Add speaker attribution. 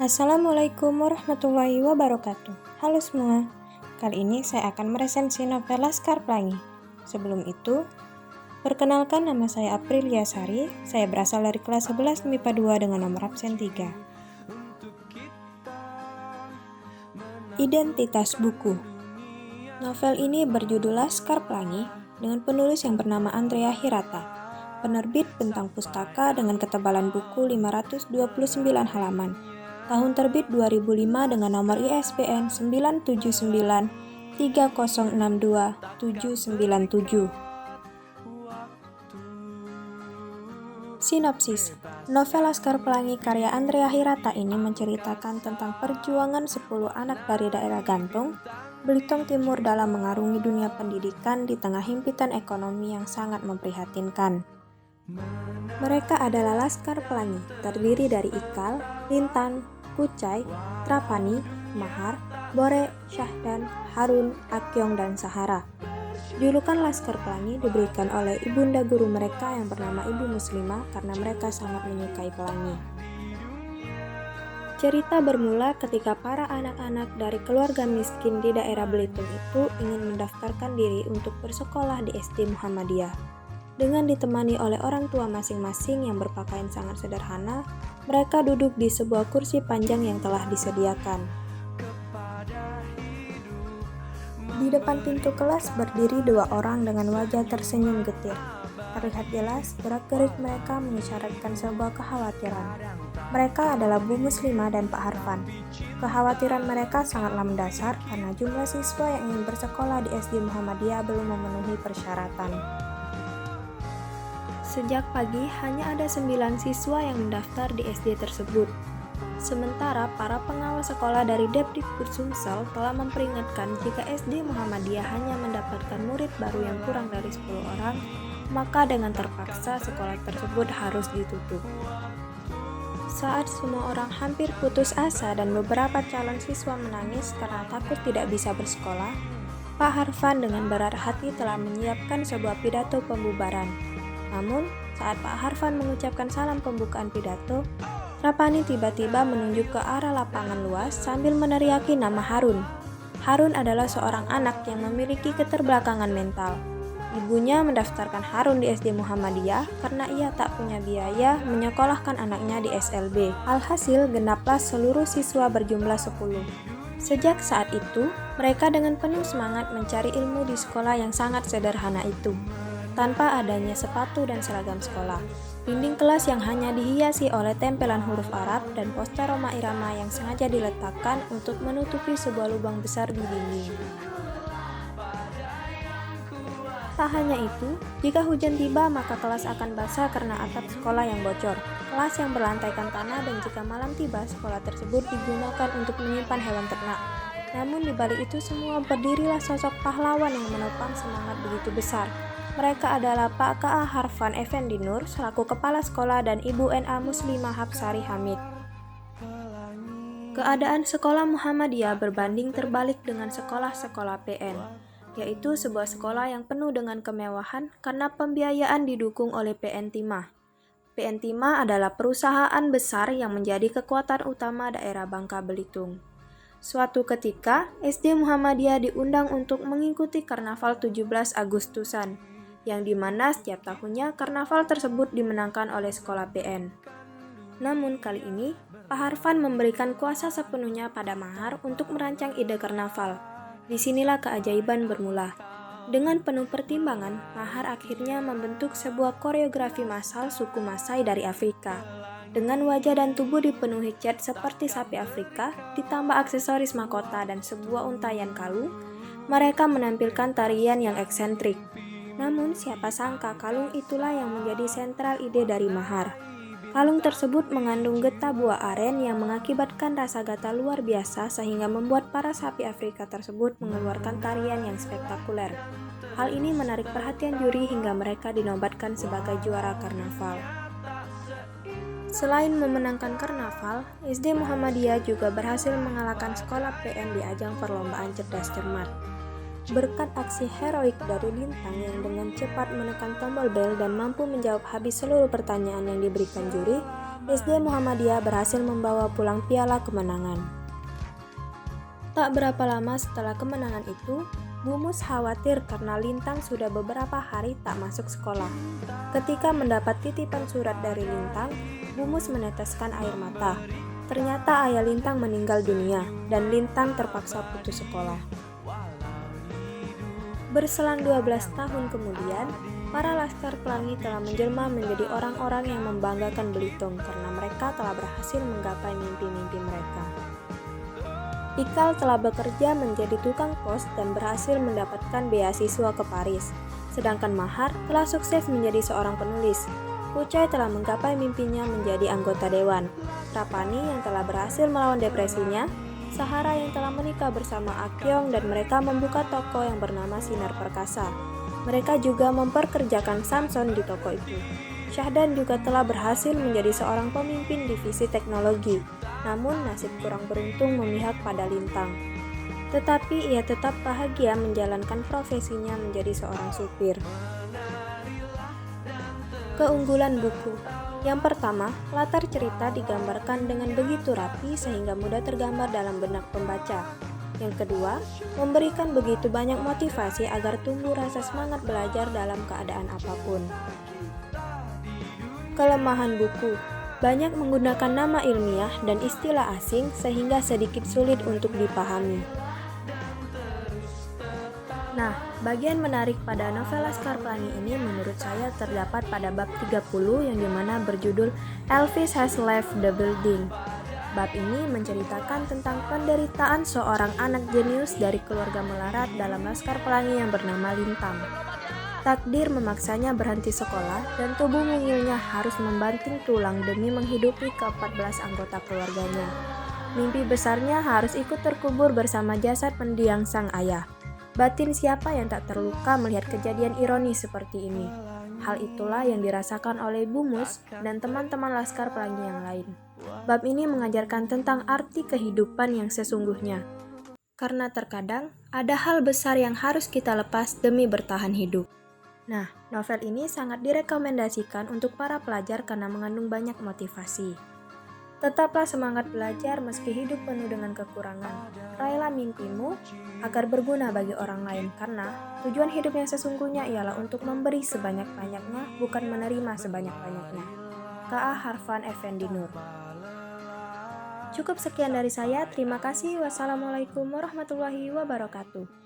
Speaker 1: Assalamualaikum warahmatullahi wabarakatuh. Halo semua, kali ini saya akan meresensi novel Laskar Pelangi. Sebelum itu, perkenalkan nama saya Aprilia Sari, saya berasal dari kelas 11 MIPA 2 dengan nomor absen 3. Identitas buku. Novel ini berjudul Laskar Pelangi dengan penulis yang bernama Andrea Hirata. Penerbit Bentang Pustaka dengan ketebalan buku 529 halaman. Tahun terbit 2005 dengan nomor ISBN 979-3062-797. Sinopsis. Novel Laskar Pelangi karya Andrea Hirata ini menceritakan tentang perjuangan 10 anak dari daerah Gantung, Belitung Timur dalam mengarungi dunia pendidikan di tengah himpitan ekonomi yang sangat memprihatinkan. Mereka adalah Laskar Pelangi, terdiri dari Ikal, Lintan, Kucai, Trapani, Mahar, Bore, Syahdan, Harun, Akyong, dan Sahara. Julukan Laskar Pelangi diberikan oleh ibunda guru mereka yang bernama Ibu Muslimah karena mereka sangat menyukai pelangi. Cerita bermula ketika para anak-anak dari keluarga miskin di daerah Belitung itu ingin mendaftarkan diri untuk bersekolah di SD Muhammadiyah. Dengan ditemani oleh orang tua masing-masing yang berpakaian sangat sederhana, mereka duduk di sebuah kursi panjang yang telah disediakan. Di depan pintu kelas berdiri 2 orang dengan wajah tersenyum getir. Terlihat jelas gerak-gerik mereka mengisyaratkan sebuah kekhawatiran. Mereka adalah Bu Muslimah dan Pak Harfan. Kekhawatiran mereka sangatlah mendasar karena jumlah siswa yang ingin bersekolah di SD Muhammadiyah belum memenuhi persyaratan. Sejak pagi hanya ada 9 siswa yang mendaftar di SD tersebut. Sementara para pengawas sekolah dari Depdikbud Sumsel telah memperingatkan jika SD Muhammadiyah hanya mendapatkan murid baru yang kurang dari 10 orang, maka dengan terpaksa sekolah tersebut harus ditutup. Saat semua orang hampir putus asa dan beberapa calon siswa menangis karena takut tidak bisa bersekolah, Pak Harfan dengan berat hati telah menyiapkan sebuah pidato pembubaran. Namun, saat Pak Harfan mengucapkan salam pembukaan pidato, Trapani tiba-tiba menunjuk ke arah lapangan luas sambil meneriaki nama Harun. Harun adalah seorang anak yang memiliki keterbelakangan mental. Ibunya mendaftarkan Harun di SD Muhammadiyah karena ia tak punya biaya menyekolahkan anaknya di SLB. Alhasil, genaplah seluruh siswa berjumlah 10. Sejak saat itu, mereka dengan penuh semangat mencari ilmu di sekolah yang sangat sederhana itu. Tanpa adanya sepatu dan seragam sekolah, dinding kelas yang hanya dihiasi oleh tempelan huruf Arab dan poster Roma Irama yang sengaja diletakkan untuk menutupi sebuah lubang besar di dinding. Tak hanya itu, jika hujan tiba maka kelas akan basah karena atap sekolah yang bocor, kelas yang berlantaikan tanah, dan jika malam tiba sekolah tersebut digunakan untuk menyimpan hewan ternak. Namun di balik itu semua berdirilah sosok pahlawan yang menopang semangat begitu besar. Mereka adalah Pak K.A. Harfan Effendi Nur selaku Kepala Sekolah dan Ibu N.A. Muslimah Hapsari Hamid. Keadaan sekolah Muhammadiyah berbanding terbalik dengan sekolah-sekolah PN, yaitu sebuah sekolah yang penuh dengan kemewahan karena pembiayaan didukung oleh PN Timah. PN Timah adalah perusahaan besar yang menjadi kekuatan utama daerah Bangka Belitung. Suatu ketika, SD Muhammadiyah diundang untuk mengikuti Karnaval 17 Agustusan, yang dimana setiap tahunnya karnaval tersebut dimenangkan oleh sekolah PN. Namun kali ini, Pak Harfan memberikan kuasa sepenuhnya pada Mahar untuk merancang ide karnaval. Disinilah keajaiban bermula. Dengan penuh pertimbangan, Mahar akhirnya membentuk sebuah koreografi massal suku Masai dari Afrika. Dengan wajah dan tubuh dipenuhi cat seperti sapi Afrika, ditambah aksesoris mahkota dan sebuah untayan kalung, mereka menampilkan tarian yang eksentrik. Namun siapa sangka kalung itulah yang menjadi sentral ide dari Mahar. Kalung tersebut mengandung getah buah aren yang mengakibatkan rasa gatal luar biasa sehingga membuat para sapi Afrika tersebut mengeluarkan tarian yang spektakuler. Hal ini menarik perhatian juri hingga mereka dinobatkan sebagai juara karnaval. Selain memenangkan karnaval, SD Muhammadiyah juga berhasil mengalahkan sekolah PN di ajang perlombaan cerdas cermat. Berkat aksi heroik dari Lintang yang dengan cepat menekan tombol bel dan mampu menjawab habis seluruh pertanyaan yang diberikan juri, SD Muhammadiyah berhasil membawa pulang piala kemenangan. Tak berapa lama setelah kemenangan itu, Bu Mus khawatir karena Lintang sudah beberapa hari tak masuk sekolah. Ketika mendapat titipan surat dari Lintang, Bu Mus meneteskan air mata. Ternyata ayah Lintang meninggal dunia dan Lintang terpaksa putus sekolah. Berselang 12 tahun kemudian, para Laskar Pelangi telah menjelma menjadi orang-orang yang membanggakan Belitung karena mereka telah berhasil menggapai mimpi-mimpi mereka. Ikal telah bekerja menjadi tukang pos dan berhasil mendapatkan beasiswa ke Paris, sedangkan Mahar telah sukses menjadi seorang penulis. Kucai telah menggapai mimpinya menjadi anggota dewan. Rapani yang telah berhasil melawan depresinya, Sahara yang telah menikah bersama Akyong dan mereka membuka toko yang bernama Sinar Perkasa. Mereka juga memperkerjakan Samson di toko itu. Syahdan juga telah berhasil menjadi seorang pemimpin divisi teknologi, namun nasib kurang beruntung memihak pada Lintang. Tetapi ia tetap bahagia menjalankan profesinya menjadi seorang supir. Keunggulan buku. Yang pertama, latar cerita digambarkan dengan begitu rapi sehingga mudah tergambar dalam benak pembaca. Yang kedua, memberikan begitu banyak motivasi agar tumbuh rasa semangat belajar dalam keadaan apapun. Kelemahan buku. Banyak menggunakan nama ilmiah dan istilah asing sehingga sedikit sulit untuk dipahami. Nah, bagian menarik pada novel Laskar Pelangi ini menurut saya terdapat pada bab 30 yang dimana berjudul Elvis Has Left the Building. Bab ini menceritakan tentang penderitaan seorang anak jenius dari keluarga melarat dalam Laskar Pelangi yang bernama Lintang. Takdir memaksanya berhenti sekolah dan tubuh mungilnya harus membanting tulang demi menghidupi ke-14 anggota keluarganya. Mimpi besarnya harus ikut terkubur bersama jasad mendiang sang ayah. Batin siapa yang tak terluka melihat kejadian ironis seperti ini? Hal itulah yang dirasakan oleh Bu Mus dan teman-teman Laskar Pelangi yang lain. Bab ini mengajarkan tentang arti kehidupan yang sesungguhnya. Karena terkadang ada hal besar yang harus kita lepas demi bertahan hidup. Nah, novel ini sangat direkomendasikan untuk para pelajar karena mengandung banyak motivasi. Tetaplah semangat belajar meski hidup penuh dengan kekurangan. Raihlah mimpimu agar berguna bagi orang lain karena tujuan hidup yang sesungguhnya ialah untuk memberi sebanyak-banyaknya, bukan menerima sebanyak-banyaknya. K.A. Harfan Effendi Nur. Cukup sekian dari saya, terima kasih. Wassalamualaikum warahmatullahi wabarakatuh.